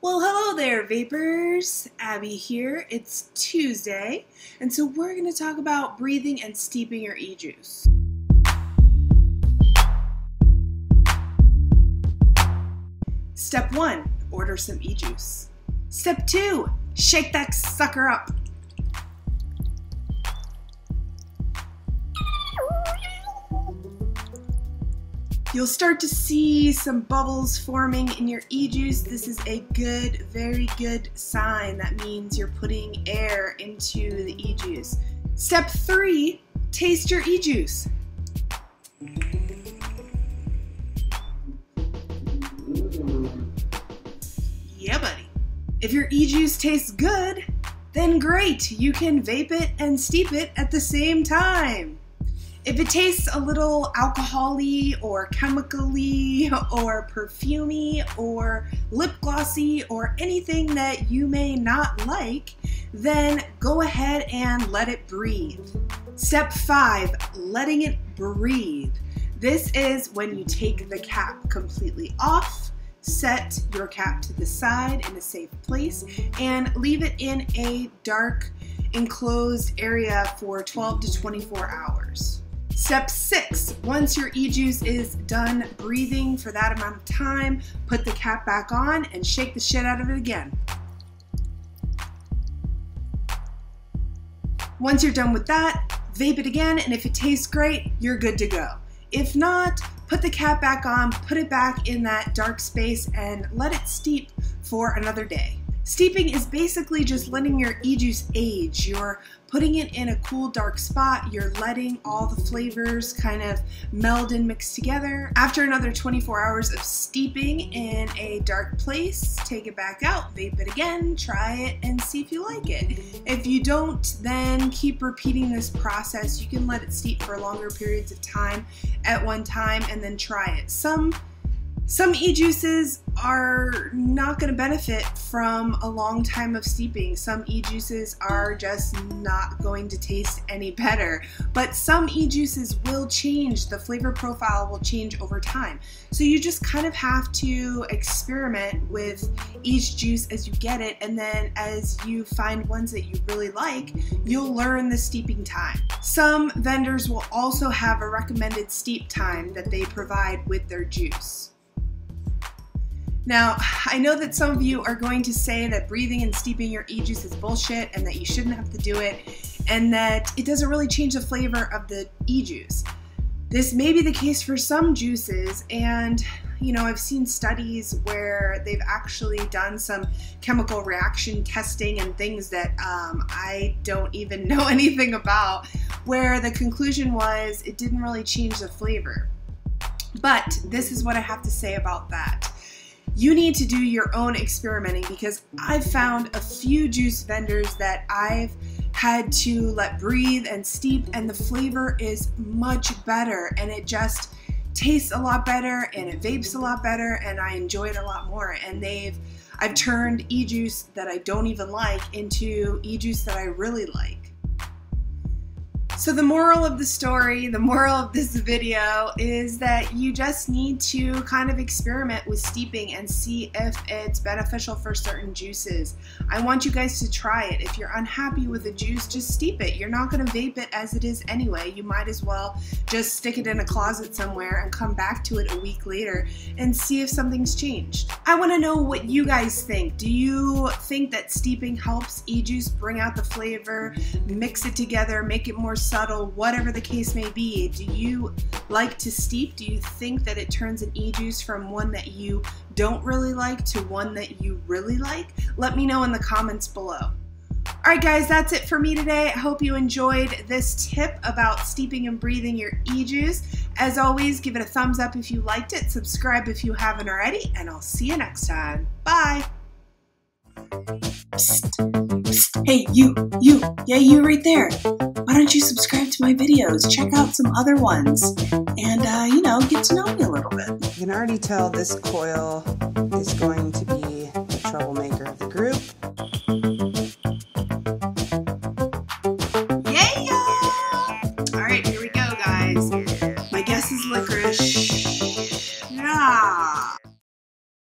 Well, hello there, vapors. Abby here. It's Tuesday, and so we're going to talk about breathing and steeping your eJuice. Step 1, order some eJuice. Step 2, shake that sucker up. You'll start to see some bubbles forming in your eJuice. This is a good, very good sign. That means you're putting air into the eJuice. Step 3, taste your eJuice. Yeah, buddy. If your eJuice tastes good, then great. You can vape it and steep it at the same time. If it tastes a little alcohol-y or chemical-y or perfumey or lip glossy or anything that you may not like, then go ahead and let it breathe. Step 5, letting it breathe. This is when you take the cap completely off, set your cap to the side in a safe place, and leave it in a dark, enclosed area for 12 to 24 hours. Step 6, once your eJuice is done breathing for that amount of time, put the cap back on and shake the shit out of it again. Once you're done with that, vape it again, and if it tastes great, you're good to go. If not, put the cap back on, put it back in that dark space, and let it steep for another day. Steeping is basically just letting your eJuice age. You're putting it in a cool, dark spot. You're letting all the flavors kind of meld and mix together. After another 24 hours of steeping in a dark place, take it back out, vape it again, try it, and see if you like it. If you don't, then keep repeating this process. You can let it steep for longer periods of time at one time and then try it. Some eJuices are not going to benefit from a long time of steeping. Some eJuices are just not going to taste any better. But some eJuices will change. The flavor profile will change over time. So you just kind of have to experiment with each juice as you get it, and then as you find ones that you really like, you'll learn the steeping time. Some vendors will also have a recommended steep time that they provide with their juice. Now, I know that some of you are going to say that breathing and steeping your eJuice is bullshit and that you shouldn't have to do it and that it doesn't really change the flavor of the eJuice. This may be the case for some juices, and I've seen studies where they've actually done some chemical reaction testing and things that I don't even know anything about, where the conclusion was it didn't really change the flavor. But this is what I have to say about that. You need to do your own experimenting, because I've found a few juice vendors that I've had to let breathe and steep, and the flavor is much better, and it just tastes a lot better, and it vapes a lot better, and I enjoy it a lot more. And I've turned eJuice that I don't even like into eJuice that I really like. So the moral of the story, the moral of this video is that you just need to kind of experiment with steeping and see if it's beneficial for certain juices. I want you guys to try it. If you're unhappy with a juice, just steep it. You're not going to vape it as it is anyway. You might as well just stick it in a closet somewhere and come back to it a week later and see if something's changed. I want to know what you guys think. Do you think that steeping helps eJuice bring out the flavor, mix it together, make it more subtle, whatever the case may be? Do you like to steep? Do you think that it turns an eJuice from one that you don't really like to one that you really like? Let me know in the comments below. Alright guys, that's it for me today. I hope you enjoyed this tip about steeping and breathing your eJuice. As always, give it a thumbs up if you liked it, subscribe if you haven't already, and I'll see you next time. Bye! Psst, psst. Hey, you, yeah, you right there. Why don't you subscribe to my videos? Check out some other ones and, get to know me a little bit. You can already tell this coil is going to be the troublemaker of the group.